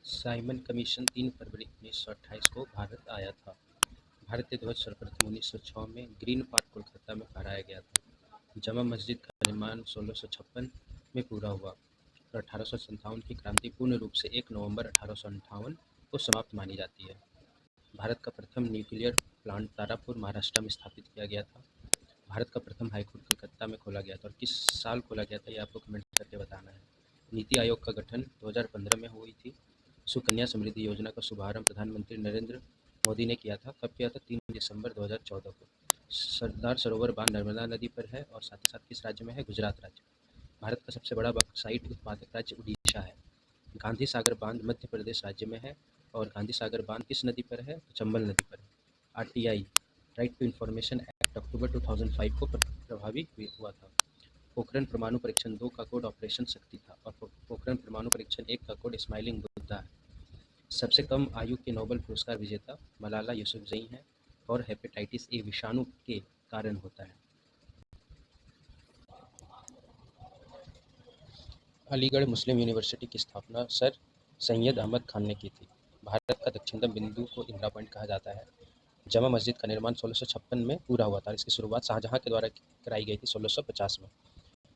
Simon commission 3 फरवरी 1928 को भारत आया था। भारतीय ध्वज सर्वप्रथम 1906 में ग्रीन पार्क कोलकाता में फहराया गया था। जमा मस्जिद का निर्माण 1656 में पूरा हुआ और 1857 की क्रांति पूर्ण रूप से 1 नवंबर 1858 को समाप्त मानी जाती है। भारत का प्रथम न्यूक्लियर प्लांट तारापुर, महाराष्ट्र में स्थापित किया गया था। भारत का प्रथम हाईकोर्ट कलकत्ता में खोला गया था और किस साल खोला गया था ये आपको कमेंट करके बताना है। नीति आयोग का गठन 2015 में हुई थी। सुकन्या समृद्धि योजना का शुभारंभ प्रधानमंत्री नरेंद्र मोदी ने किया था। कब किया था? 3 दिसंबर 2014 को। सरदार सरोवर बांध नर्मदा नदी पर है और साथ ही साथ किस राज्य में है? गुजरात राज्य। भारत का सबसे बड़ा बॉक्साइट उत्पादक राज्य उड़ीसा है। गांधी सागर बांध मध्य प्रदेश राज्य में है और गांधी सागर बांध किस नदी पर है? तो चंबल नदी पर है। RTI right to information act October 2005 को प्रभावी हुआ था। पोखरण परमाणु परीक्षण 2 का कोड ऑपरेशन शक्ति था और पोखरण परमाणु परीक्षण 1 का कोड स्माइलिंग बुद्धा है। सबसे कम आयु के नोबेल पुरस्कार विजेता मलाला यूसुफजई हैं और हेपेटाइटिस ए विषाणु के कारण होता है। अलीगढ़ मुस्लिम यूनिवर्सिटी की स्थापना सर सैयद अहमद खान ने की थी। भारत का दक्षिणतम बिंदु को इंदिरा पॉइंट कहा जाता है। जमा मस्जिद का निर्माण 1656 में पूरा हुआ था। इसकी शुरुआत शाहजहां के द्वारा कराई गई थी 1650 में।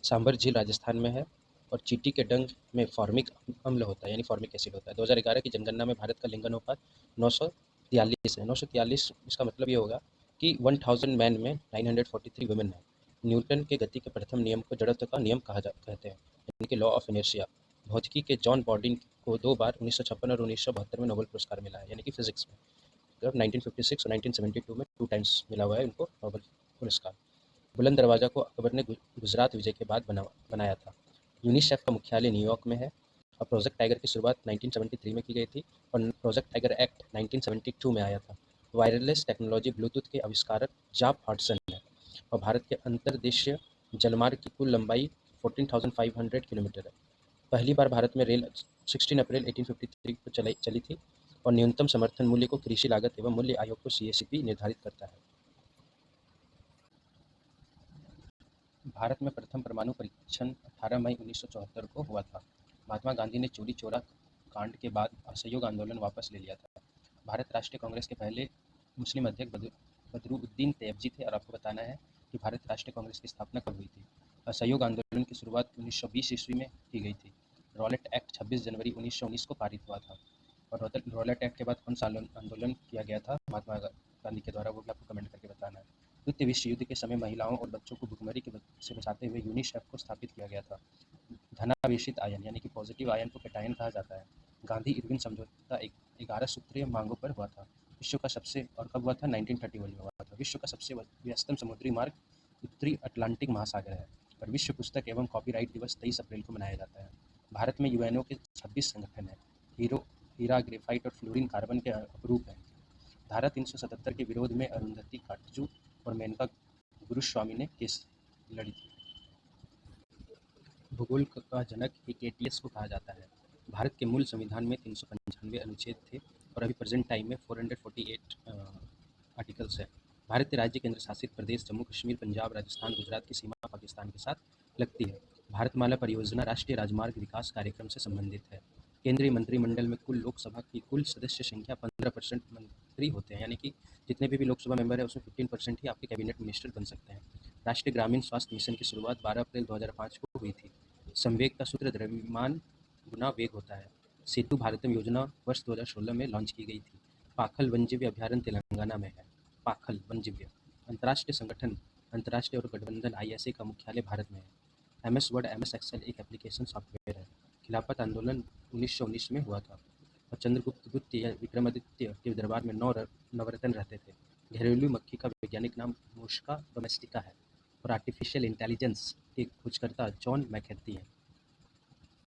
सांभर झील राजस्थान में है और चींटी के डंक में फॉर्मिक अम्ल होता है, यानी फॉर्मिक एसिड होता है। 2011 की जनगणना में भारत का लिंग अनुपात 943 है। 943 इसका मतलब ये होगा कि 1000 मैन में 943 वुमेन है। न्यूटन के गति के प्रथम नियम को जड़त्व का नियम कहते हैं, यानी कि लॉ ऑफ इनर्शिया। भौतिकी के जॉन बॉर्डिन को 2 बार 1956 और 1972 में नोबेल पुरस्कार मिला है, यानी कि फिजिक्स में। 1956 और 1972 में 2 टाइम्स मिला हुआ है उनको नोबेल पुरस्कार। बुलंद दरवाजा को अकबर ने गुजरात विजय के बाद बनाया था। यूनिसेफ का मुख्यालय न्यूयॉर्क में है और प्रोजेक्ट टाइगर की शुरुआत 1973 में की गई थी और प्रोजेक्ट टाइगर एक्ट 1972 में आया था। वायरलेस टेक्नोलॉजी ब्लूटूथ के आविष्कारक जॉब हॉटसन है और भारत के अंतर्देशीय जलमार्ग की कुल लंबाई 14,500 किलोमीटर है। पहली बार भारत में रेल 16 अप्रैल 1853 को चली थी और न्यूनतम समर्थन मूल्य को कृषि लागत एवं मूल्य आयोग को CACP निर्धारित करता है। भारत में प्रथम परमाणु परीक्षण 18 मई 1974 को हुआ था। महात्मा गांधी ने चौरी चौरा कांड के बाद असहयोग आंदोलन वापस ले लिया था। भारत राष्ट्रीय कांग्रेस के पहले मुस्लिम अध्यक्ष बदरुद्दीन तैयबजी थे और आपको बताना है कि भारत राष्ट्रीय कांग्रेस की स्थापना कब हुई थी। असहयोग आंदोलन की शुरुआत 1920 ईस्वी में की गई थी। रॉलेट एक्ट 26 जनवरी 1919 को पारित हुआ था और रॉलेट एक्ट के बाद कौन सा आंदोलन किया गया था महात्मा गांधी के द्वारा, वो भी आपको कमेंट करके बताना है। द्वितीय विश्व युद्ध के समय महिलाओं और बच्चों को भुखमरी से बचाते हुए यूनिसेफ को स्थापित किया गया था। धनावेशित आयन यानी कि पॉजिटिव आयन को कैटायन कहा जाता है। गांधी इरविन समझौता 11 सूत्रीय मांगों पर हुआ था। विश्व का सबसे और कब हुआ था? 1931 में हुआ था। विश्व का सबसे व्यस्तम समुद्री मार्ग उत्तरी अटलांटिक महासागर है और विश्व पुस्तक एवं कॉपीराइट दिवस 23 अप्रैल को मनाया जाता है। भारत में यूएनओ के 26 संगठन हैं। हीरा, ग्रेफाइट और फ्लोरीन कार्बन के अपरूप हैं। धारा 377 के विरोध में अरुंधति काटजू और मेनका गुरुस्वामी ने केस लड़ी थी। भूगोल का जनक हिकेटियस को कहा जाता है। भारत के मूल संविधान में 395 अनुच्छेद थे और अभी प्रेजेंट टाइम में 448 आर्टिकल्स है। भारतीय राज्य केंद्र शासित प्रदेश जम्मू कश्मीर, पंजाब, राजस्थान, गुजरात की सीमा पाकिस्तान के साथ लगती है। भारतमाला परियोजना राष्ट्रीय राजमार्ग विकास कार्यक्रम से संबंधित है। केंद्रीय मंत्रिमंडल में कुल लोकसभा की कुल सदस्य संख्या 15% मंत्री होते हैं, यानी कि जितने भी लोकसभा मेंबर है उसमें 15% ही आपके कैबिनेट मिनिस्टर बन सकते हैं। राष्ट्रीय ग्रामीण स्वास्थ्य मिशन की शुरुआत 12 अप्रैल 2005 को हुई थी। संवेग का सूत्र द्रव्यमान गुना वेग होता है। सेतु भारतम योजना वर्ष 2016 में लॉन्च की गई थी। पाखल वन्यजीव अभ्यारण्य तेलंगाना में है। पाखल वन्यजीव अंतर्राष्ट्रीय संगठन अंतर्राष्ट्रीय और गठबंधन ISA का मुख्यालय भारत में है। MS वर्ड, MS एक्सेल एक एप्लीकेशन सॉफ्टवेयर है। खिलाफत आंदोलन 1919 में हुआ था और चंद्रगुप्त गुप्त या विक्रमादित्य के दरबार में 9 नवरत्न रहते थे। घरेलू मक्खी का वैज्ञानिक नाम मोस्का डोमेस्टिका है और आर्टिफिशियल इंटेलिजेंस के खोजकर्ता जॉन मैककार्थी हैं।